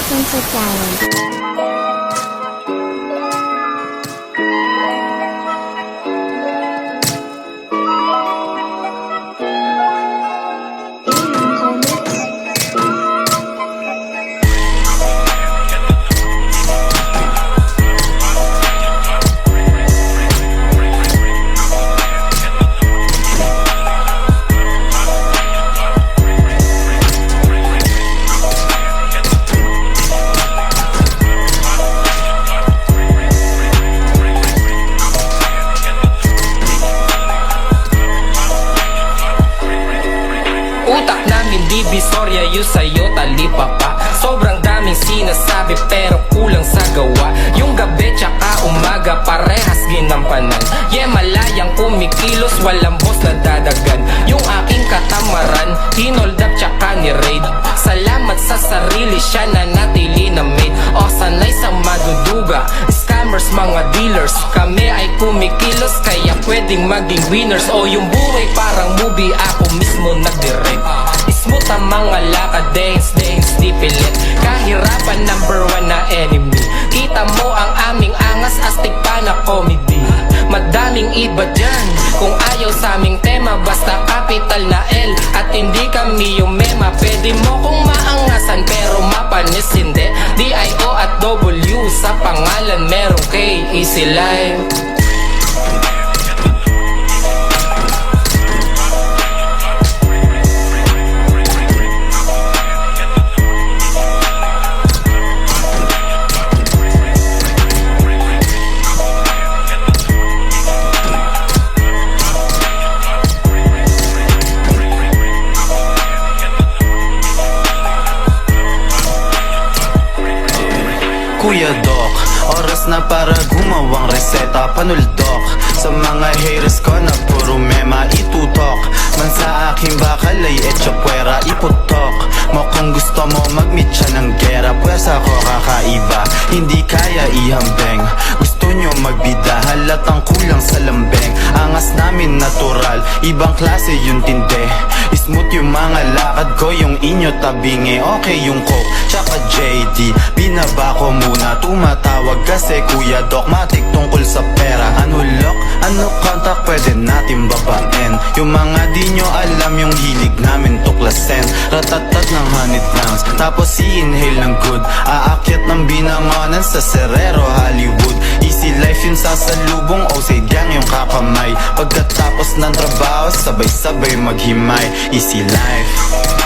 Princess Talent. Utak namin di Visoria, yung sa'yo talipapa. Sobrang daming sinasabi pero kulang sa gawa. Yung gabi tsaka umaga parehas ginampanan. Malayang kumikilos, walang boss na dadagan. Yung aking katamaran, hinold up tsaka ni-raid. Salamat sa sarili, siya na natili na made. O sanay sa maduduga, scammers, mga dealers. Kami ay kumikilos, kaya pwedeng maging winners. O yung buhay parang movie, ako mismo nagdirect. Smooth ang mga lakad, dance, di pilit. Kahirapan number one na enemy. Kita mo ang aming angas, astig pa na comedy. Madaming iba dyan, kung ayaw sa aming tema, basta capital na L at hindi kami yung mema. Pwede mo kong maangasan pero mapanis hindi. D-I-O at W sa pangalan merong K, easy life. Kuya Doc, oras na para gumawang reseta. Panuldok sa mga haters ko na puro mema itutok. Man sa aking bakal ay etchapwera iputok mo kung gusto mo mag-meet siya ng gera. Pwes ako kakaiba, hindi kaya ihambeng. Gusto nyo magbida, halatang kulang sa lambeng. Angas namin natural, ibang klase yung tinde. Smooth yung mga lakad ko, yung inyo tabingi. Okay yung coke, tsaka JD. Binaba ko muna, tumatawag kasi Kuya Doc matik tungkol sa pera. Ano lock, ano contact, pwede natin babaen. Yung mga di nyo alam, yung hilig namin tuklasen. Ratatat ng 100 rounds, tapos i-inhale ng good. Aakyat ng binangonan sa Serrero, Hollywood. Easy life yun sa salubong, OC gang yung kakamay. Pagkatapos ng trabaho, sabay-sabay maghimay. Easy life.